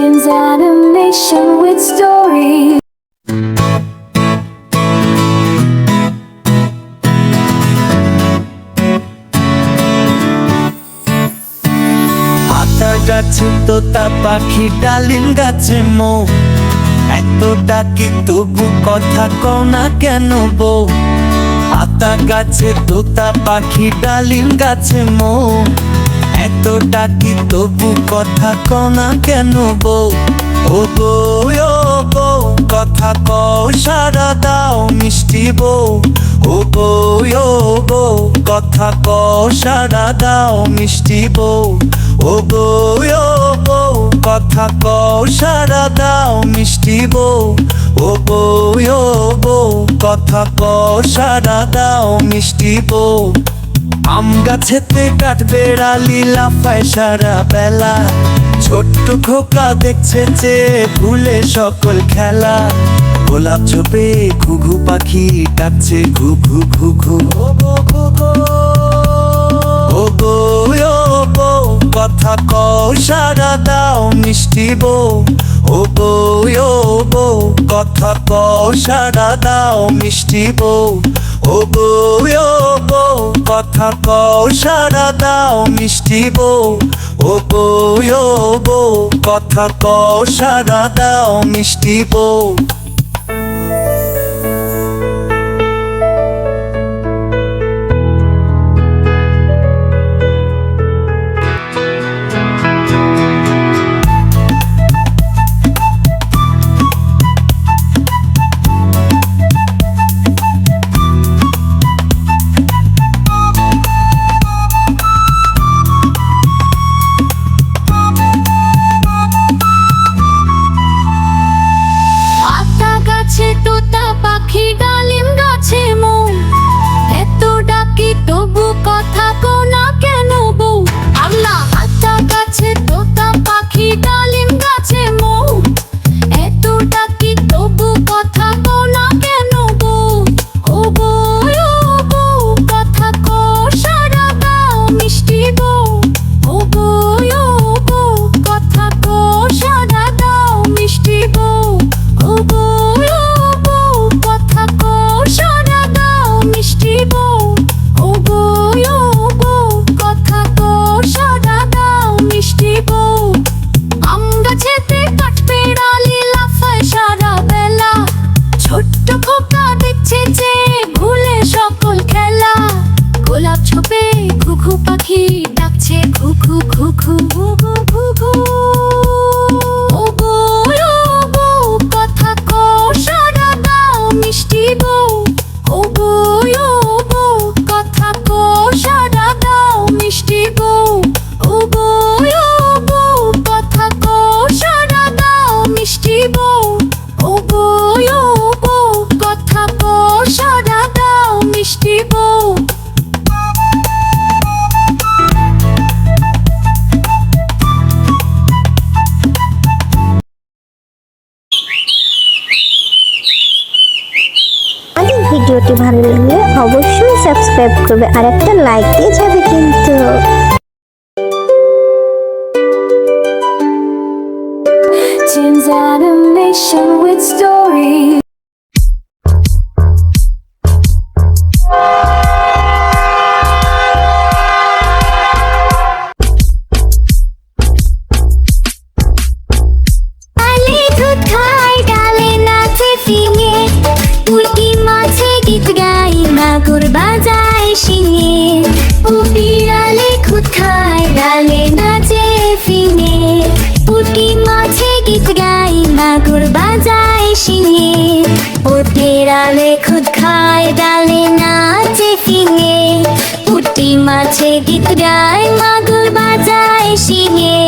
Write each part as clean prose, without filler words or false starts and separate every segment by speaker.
Speaker 1: Tim's animation with stories.
Speaker 2: আতা গাছে তোতা পাখি ডালিম গাছে মৌ, এত ডাকি তবু কথা কও না কেন বউ। আতা গাছে তোতা পাখি ডালিম গাছে মৌ, এত ডাকি তবু কথা কও না কেন বউ। ও বউ ও বউ কথা কও সারা দাও মিষ্টি বউ। ও বউ ও বউ কথা কও সারা দাও মিষ্টি বউ। ও বউ ও বউ কথা কও সারা দাও মিষ্টি বউ। ও বউ ও বউ কথা কও সারা দাও মিষ্টি বউ। আম গাছেতে কাঠবেড়ালি লাফায় সারা বেলা, ছোট্ট খোকা দেখছে যে ভুলে সকল খেলা। গোলাপ ঝোপে ঘুঘু পাখি ডাকছে ঘু ঘু ঘু ঘু। ও বউ ও বউ কথা কও সারা দাও মিষ্টি বউ। ও বউ ও বউ কথা কও সারা দাও মিষ্টি বউ। ও বউ ও বউ কথা কও সারা দাও মিষ্টি বউ। ও বউ ও বউ কথা কও সারা দাও মিষ্টি বউ।
Speaker 1: তোতা পাখি ডালিম গাছে মৌ, এত ডাকি তবু কথা কও না কেন বউ। আল্লাহ আতা গাছে তোতা পাখি ডালিম গাছে মৌ, এত ডাকি তবু কথা কও না কেন বউ। ও বউ ও বউ কথা কও সারা দাও মিষ্টি বউ। ও বউ ও বউ কথা কও সারা দাও মিষ্টি বউ। ও বউ কথা কও সারা দাও মিষ্টি বউ। ও বউ ও বউ কথা কও সারা দাও মিষ্টি বউ। আম গাছেতে কাঠবেড়ালি লাফায় সারা বেলা, ছোট্ট খোকা দেখছে যে ভুলে সকল খেলা। গোলাপ ঝোপে ঘুঘু পাখি ডাকছে ঘু ঘু ঘু ঘু ঘু ঘু ঘু ঘু। ও বউ ও বউ কথা কও সারা দাও মিষ্টি বউ। ও বউ ও বউ কথা কও সারা দাও মিষ্টি বউ। ও বউ ও বউ কথা কও সারা দাও মিষ্টি বউ। ও বউ ও বউ কথা কও সারা দাও মিষ্টি বউ।
Speaker 3: ভিডিওটি ভালো লাগলে অবশ্যই সাবস্ক্রাইব করবে আর একটা লাইক দিয়ে যাবে কিন্তু।
Speaker 1: Tim's animation with stories.
Speaker 3: ডালে দুধ খায় ডালে নাচে ফিঙে, পুঁটি মাছে গীত গায় মাগুর বাজায় শিঙে। ও বিড়ালে খুদ খায় ডালে নাচে ফিঙে, পুঁটি মাছে গীত গায় মাগুর বাজায় শিঙে। ও বিড়ালে খুদ খায় ডালে নাচে ফিঙে, পুঁটি মাছে গীত গায় মাগুর বাজায় শিঙে।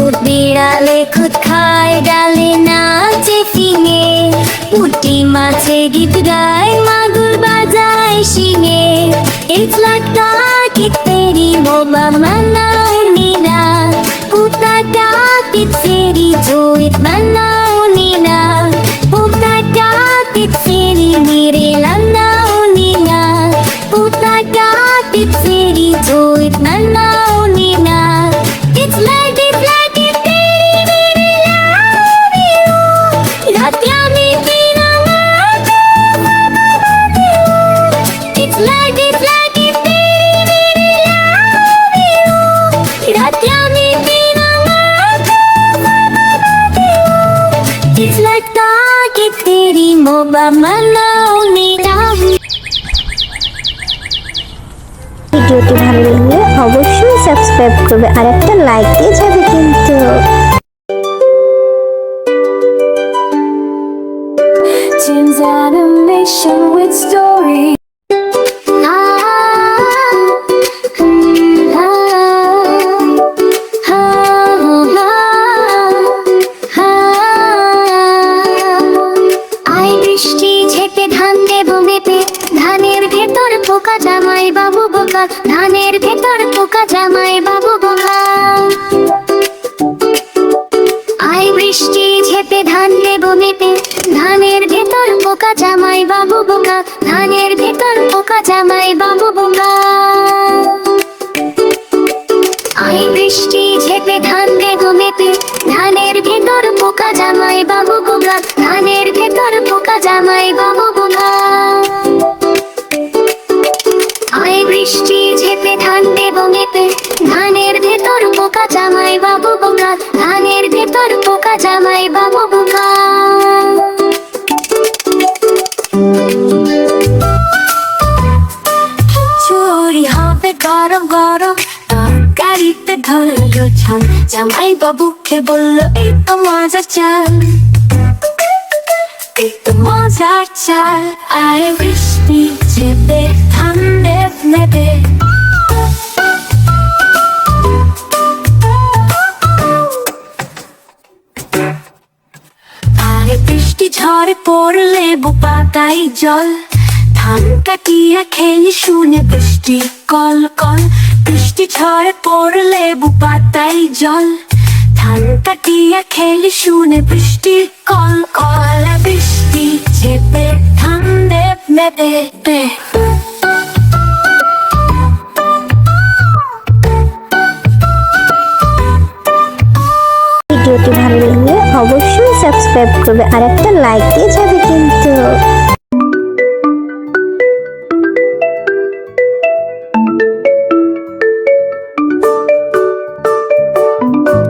Speaker 3: ও বিড়ালে খুদ খায় ডালে নাচে ফিঙে, পুঁটি মাছে গীত গায় মাগুর বাজায় শিঙে। It's like that it's very mama nina, puta dat it's very joy mana nina, puta dat it's very mere lana nina, puta dat it's very joy mana nina. It's like very very
Speaker 1: মোবা মানাও নিলাম।
Speaker 3: ভিডিওটি ভালো লাগলে অবশ্যই subscribe করবে আর একটা like দিয়ে যাবে কিন্তু।
Speaker 1: Tim's animation with story. I বৃষ্টি ঝেপে ধান দেব মেপে, ধানের ভেতর পোকা জামাই বাবু বোকা, ধানের ভেতর পোকা জামাই বাবু বোকা। আই বৃষ্টি ঝেপে ধান দেব মেপে, ধানের ভেতর পোকা জামাই বাবু বোকা, ধানের ভেতর পোকা জামাই বাবু বোকা। আই বৃষ্টি ঝেপে ধান দেব মেপে, ধানের ভেতর পোকা জামাই বাবু বোকা, ধানের ভেতর পোকা জামাই বাবু বোকা। আই বৃষ্টি ঝেপে ধান দেব মেপে, ধানের ভেতর পোকা জামাই বাবু বোকা, ধানের ভেতর পোকা জামাই বাবু বোকা। চুরি হবে গরম গরম, তরকারিতে ধরলো ছান, জামাই বাবুকে বললো এই তো মজার চাল, এই তো মজার চাল। আই বৃষ্টি ঝেপে ধান দেব মেপে, আরে বৃষ্টি ঝড়ে পড়লে বুপাতাই জল, ধান কাটিয়া খেয়ে শুনে বৃষ্টি কল কল। বৃষ্টি ঝড়ে পড়লে বুপাতাই জল, ধান কাটিয়া খেয়ে শুনে বৃষ্টি কল কল। বৃষ্টি ঝেপে ধান দেব মেপে।
Speaker 3: ভিডিওটি ভালো লাগলে অবশ্যই সাবস্ক্রাইব করবে আর একটা লাইক দিয়ে যাবে কিন্তু।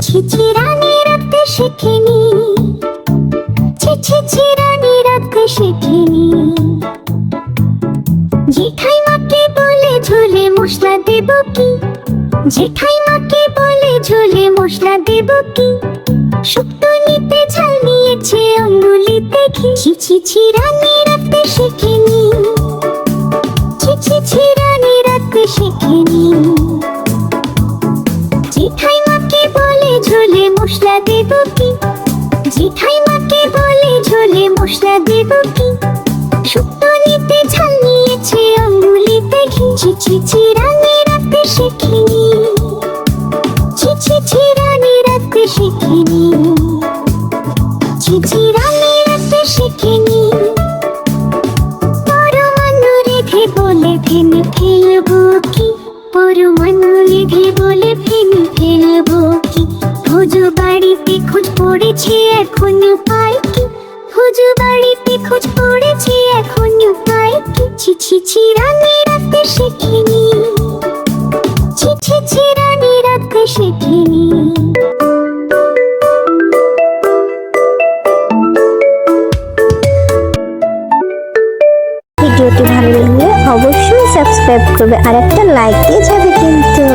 Speaker 1: ছিছিরানি রাখতে শেখেনি, ছিছিরানি রাখতে শেখেনি, জেঠাই মাকে বলে ঝোলে মশলা দেব কি, জেঠাই মাকে বলে ঝোলে মশলা দেব কি, শুক্তো নিতে ঝাল নিয়েছে অঙ্গুলিতে ঘি। ছিছিরানি রাখতে শেখেনি, ছিছিরানি রাখতে শেখেনি, জেঠাই মাকে বলে ঝোলে মশলা দেব কি, জেঠাই মাকে বলে ঝোলে মশলা দেব কি, শুক্তো নিতে ঝাল নিয়েছে অঙ্গুলিতে ঘি। ছিছিরানি রাখতে শেখেনি, ছিছিরানি রাখতে শেখেনি, ছিছিরানি রাখতে শেখেনি। পরমাণু রেখে বলে ভেঙে ফেলবো কি, পরমাণু রেখে বলে ভেঙে ফেলবো কি, ভুজু বাড়িতে খোঁজ পড়েছে এখন উপায় কি, ভুজু বাড়িতে খোঁজ পড়েছে এখন উপায় কি। ছিছিরানি রাখতে শেখেনি, ছিছিরানি রাখতে শেখেনি।
Speaker 3: ভিডিওটি ভালো লাগলে অবশ্যই সাবস্ক্রাইব করবে আর একটা লাইক দিয়ে যাবে কিন্তু।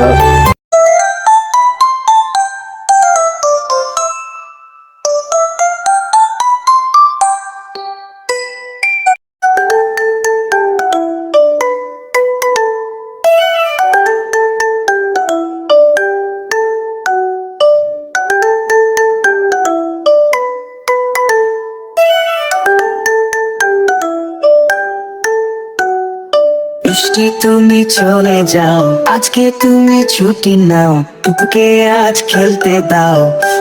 Speaker 2: বৃষ্টি তুমি চলে যাও, আজকে তুমি ছুটি নাও, টুকুকে আজ খেলতে দাও।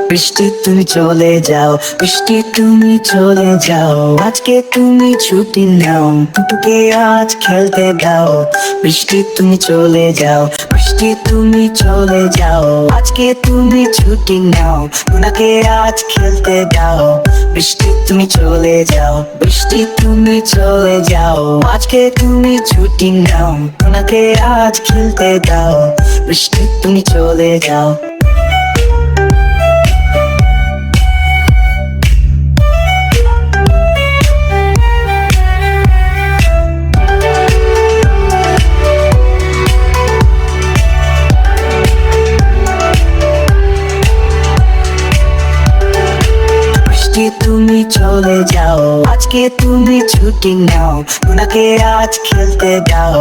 Speaker 2: বৃষ্টি তুমি চলে যাও, বৃষ্টি তুমি চলে যাও, আজকে তুমি ছুটি নাও, টুকুকে আজ খেলতে দাও। বৃষ্টি তুমি চলে যাও, বৃষ্টি তুমি চলে যাও, আজকে তুমি ছুটি নাও, ওনাকে আজ খেলতে দাও। বৃষ্টি তুমি চলে যাও, বৃষ্টি তুমি চলে যাও, আজকে তুমি ছুটি নাও, ওনাকে আজ খেলতে দাও। বৃষ্টি তুমি চলে যাও।
Speaker 4: চলে যাও আজকে তুমি ছুটি নাও ওনাকে আজ খেলতে দাও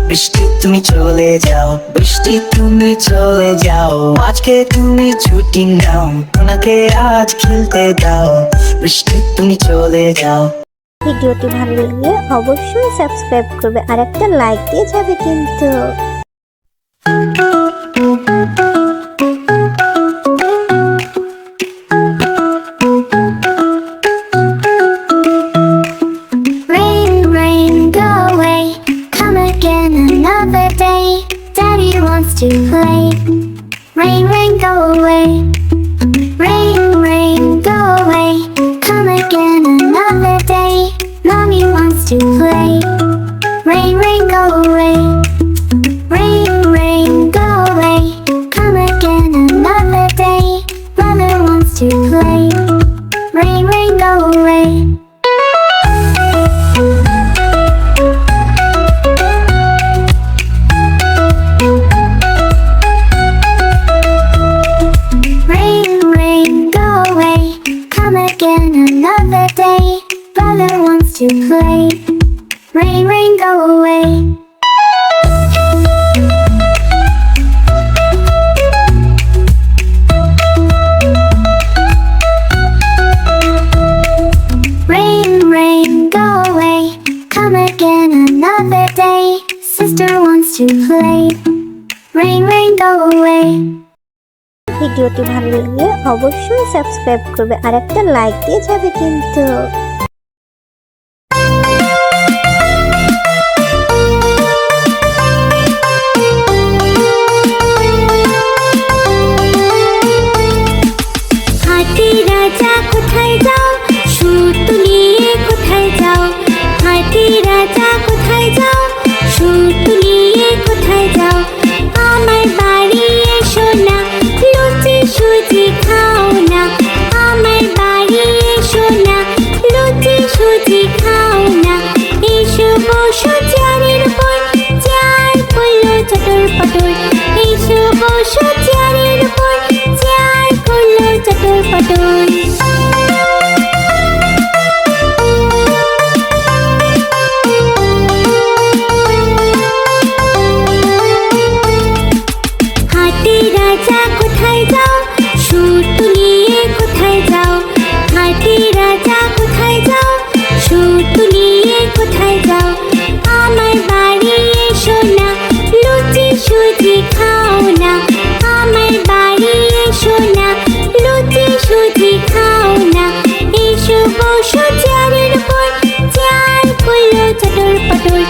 Speaker 4: বৃষ্টি তুমি চলে যাও বৃষ্টি তুমি চলে যাও আজকে তুমি ছুটি নাও ওনাকে আজ খেলতে দাও বৃষ্টি তুমি চলে যাও।
Speaker 3: ভিডিওটি ভালো লাগলে অবশ্যই সাবস্ক্রাইব করবে আর একটা লাইক দিয়ে যাবে কিন্তু।
Speaker 1: Rain, rain, go away. Come again another day. Daddy wants to play. Rain, rain, go away. Rain, rain, go away. Come again another day. Mommy wants to play. Rain, rain, go away. Rain, rain, go away. Come again another day. Mother wants to play. Rain, rain, go away. Rain, rain, go away. Come again another day. Brother wants to play. Rain, rain, go away. Rain, rain, go away. Come again another day. Sister wants to play. Rain, rain, go away.
Speaker 3: ভিডিওটি ভালো লাগলে অবশ্যই subscribe করবে আর একটা like দিয়ে যাবে কিন্তু।
Speaker 1: হাতি রাজা কোথায় যাও সুর তুলিয়ে কোথায় যাও হাতি রাজা কোথায় যাও সুর তুলিয়ে কোথায় যাও আমার বাড়ি এসো না লুচি সুজি খাও না আমার বাড়ি এসো না লুচি সুজি খাও না এসো বসো চেয়ারের উপর চেয়ার করলো চটর পটর এসো বসো চেয়ারের উপর চেয়ার করলো চটর পটর হাতি রাজা কোথায় যাও সুর তুলিয়ে কোথায় যাও হাতি রাজা কোথায় যাও সুর তুলিয়ে কোথায় যাও আমার বাড়ি এসো না লুচি সুজি খাও না আমার বাড়ি এসো না লুচি সুজি খাও না এসো বসো চেয়ারের উপর চেয়ার করলো চটর পটর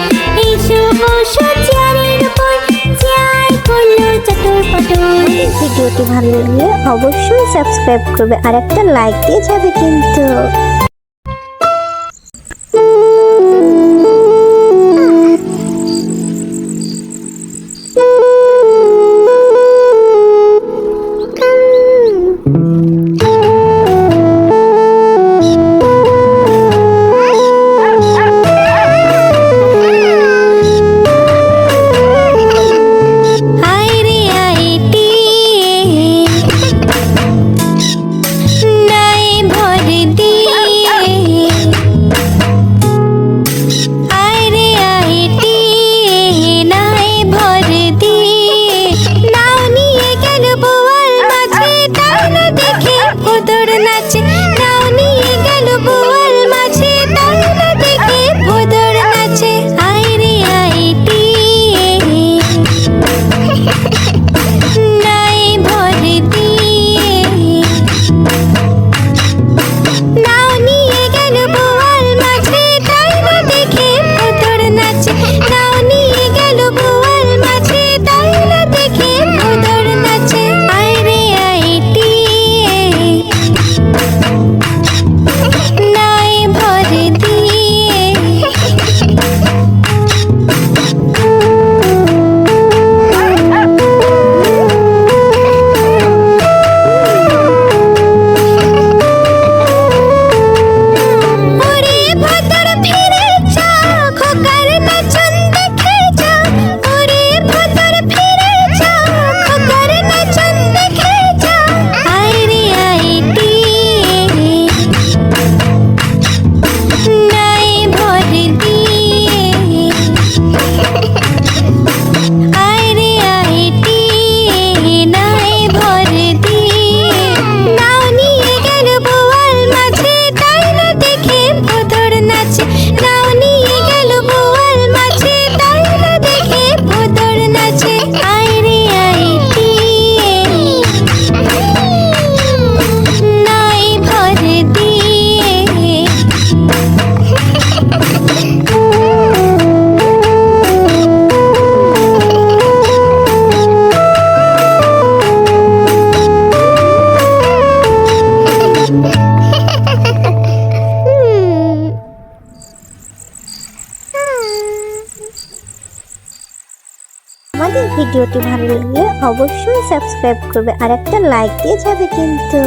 Speaker 1: এসো বসো চেয়ারের উপর চেয়ার করলো চটর পটর।
Speaker 3: ভিডিওটি ভালো লাগলে অবশ্যই সাবস্ক্রাইব করবে আর একটা লাইক দিয়ে যাবে কিন্তু।
Speaker 1: আইরে আইটি নাই ভর দিয়ে
Speaker 3: ভিডিওটি ভালো লাগলে অবশ্যই সাবস্ক্রাইব করবে আর একটা লাইক দিয়ে যাবে কিন্তু।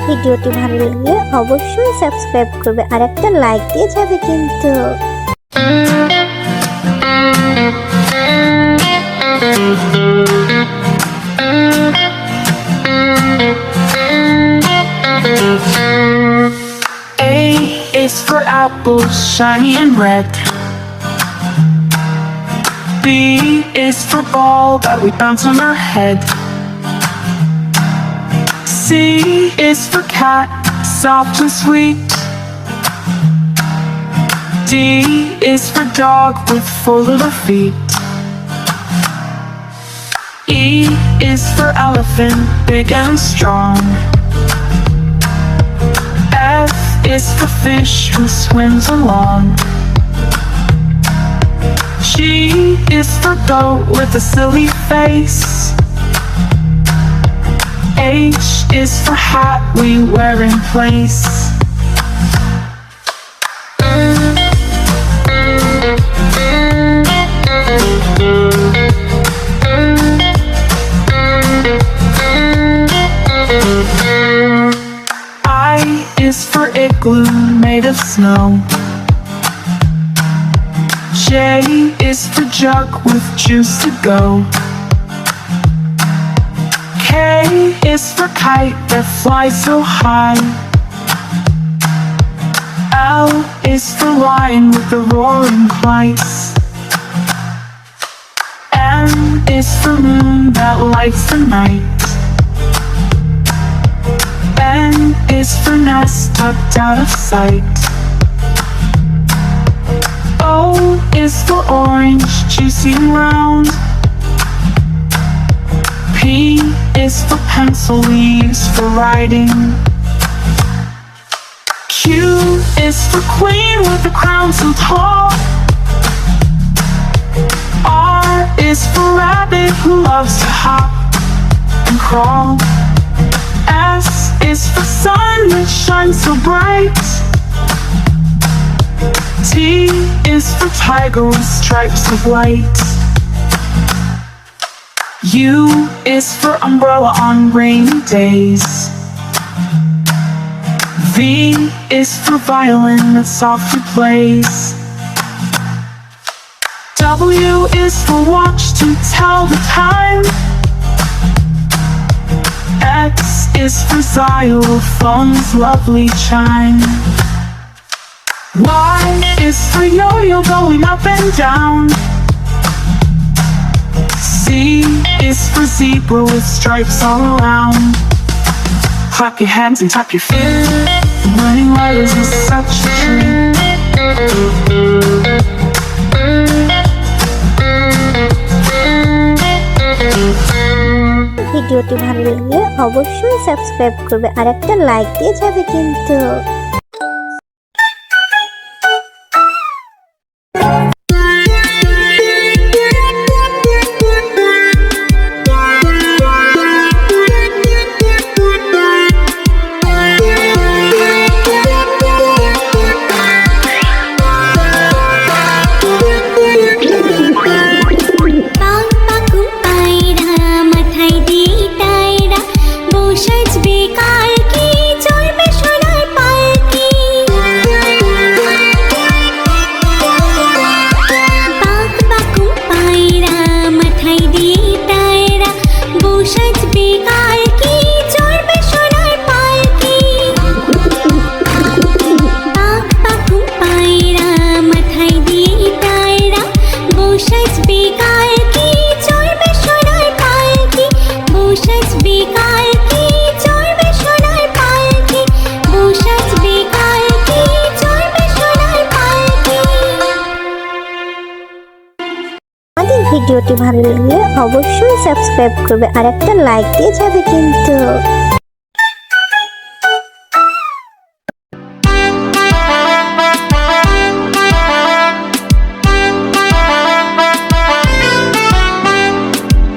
Speaker 3: ভিডিওটি ভালো লাগলে অবশ্যই সাবস্ক্রাইব করবে আর একটা লাইক দিয়ে যাবে কিন্তু।
Speaker 5: A is for apple, shiny and red. B is for ball that we bounce on our head. C is for cat, soft and sweet. D is for dog with 4 little feet. E is for elephant, big and strong. F is for fish who swims along. G is for goat with a silly face. H is for hat we wear in place. I is for igloo made of snow. J is for jug with juice to go. K is for kite that flies so high. L is for lion with the roaring lights. M is for moon that lights the night. N is for nest tucked out of sight. O is for orange, juicy and round. P is for pencil we use for writing. Q is for queen with a crown so tall. R is for rabbit who loves to hop and crawl. S is for sun that shines so bright. T is for tiger with stripes of white. U is for umbrella on rainy days. V is for violin that softly plays. W is for watch to tell the time. X is for xylophone's lovely chime. Y is for yo-yo going up and down. Z is for zebra with stripes all around. Clap your hands and tap your feet. Learning letters is such a treat.
Speaker 3: ভিডিওটি ভালো লাগলে অবশ্যই subscribe করবে আর একটা like দিয়ে যাবে কিন্তু। ভিডিওটি ভালো লাগলে অবশ্যই সাবস্ক্রাইব করবে আর একটা লাইক দিয়ে যাবে কিন্তু।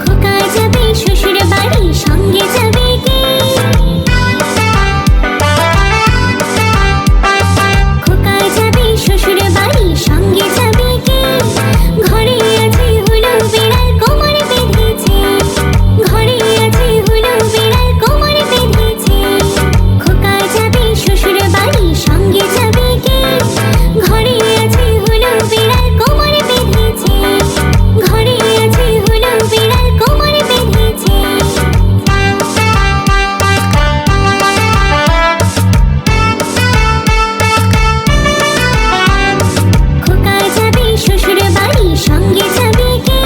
Speaker 1: খোকা যাবে শ্বশুর বাড়ি সঙ্গে যাবে কে? খোকা যাবে শ্বশুর বাড়ি সঙ্গে যাবে কে? ঘরে আছে হলো বিড়াল কোমর বেঁধেছে, ঘরে আছে হলো বিড়াল কোমর বেঁধেছে। খোকা যাবে শ্বশুর বাড়ি সঙ্গে যাবে কে? ঘরে আছে হলো বিড়াল কোমর বেঁধেছে, ঘরে আছে হলো বিড়াল কোমর বেঁধেছে। খোকা যাবে শ্বশুর বাড়ি সঙ্গে যাবে কে?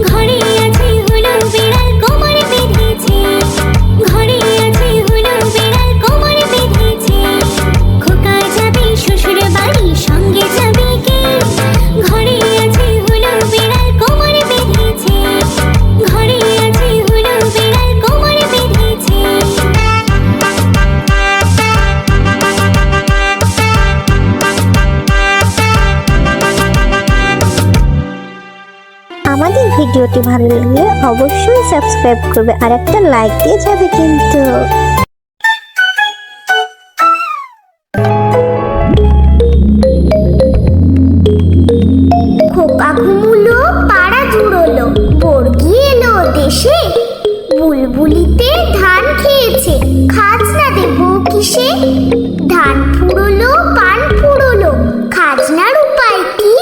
Speaker 1: ঘরে আছে হলো বিড়াল কোমর বেঁধেছে, ঘরে আছে হলো বিড়াল কোমর বেঁধেছে। খোকা যাবে শ্বশুর বাড়ি সঙ্গে যাবে কে? ঘরে আছে হলো বিড়াল কোমর বেঁধেছে, ঘরে আছে হলো বিড়াল কোমর বেঁধেছে।
Speaker 3: আমাদের ভিডিওটি ভালো লাগলে অবশ্যই সাবস্ক্রাইব করবে আর একটা লাইক দিয়ে যাবে কিন্তু।
Speaker 6: খোকা ঘুমুলো পাড়া জুড়োলো বর্গি এলো দেশে, বুলবুলিতে ধান খেয়েছে খাজনা দেব কিসে? ধান ফুরোলো পান ফুরোলো খাজনার উপায় কি?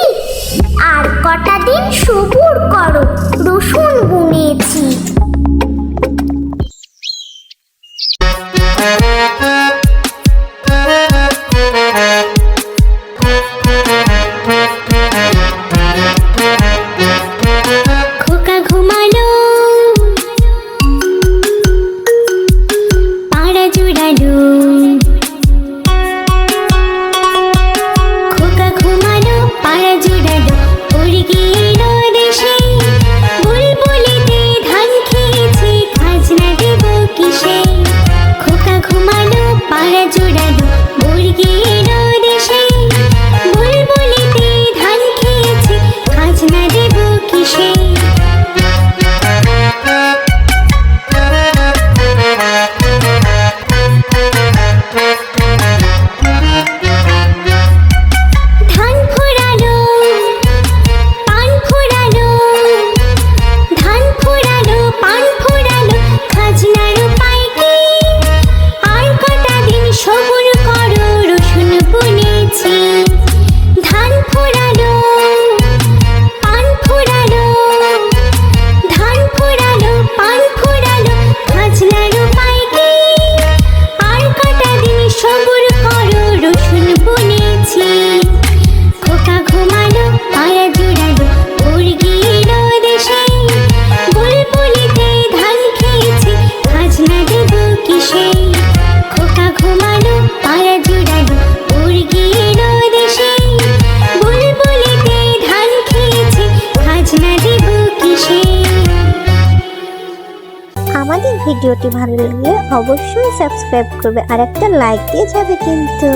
Speaker 6: আর কটা দিন সবুর করো রসুন বুনেছি।
Speaker 1: খোকা ঘুমালো পাড়া জুড়ালো, খোকা ঘুমালো পাড়া জুড়ালো উড়ে এলো দেশে। বুলবুলিতে ধান খেয়েছে খাজনা দেব কিসে? খোকা ঘুমালো পাড়া জুড়ালো উড়ে এলো দেশে। বুলবুলিতে ধান খেয়েছে খাজনা দেব কিসে? ধান ফোড়ালো পান ফোড়ালো, ধান ফোড়ালো পান ফোড়ালো খাজনার উপায় কি? আর কটা দিন সবুর করো রসুন বুনেছি। ধান ফোড়ালো পান ফোড়ালো, ধান ফোড়ালো পান ফোড়ালো খাজনার উপায় কি? আর কটা দিন সবুর করো রসুন বুনেছি। খোকা ঘুমালো পাড়া জুড়ালো উড়ে এলো দেশে। বুলবুলিতে ধান খেয়েছে খাজনা দেব কিসে? খোকা ঘুমালো পাড়া জুড়ালো উড়ে এলো দেশে। বুলবুলিতে ধান খেয়েছে খাজনা দেব কিসে?
Speaker 3: আমাদের ভিডিওটি ভালো লাগলে অবশ্যই সাবস্ক্রাইব করবে আর একটা লাইক দিয়ে যাবে কিন্তু।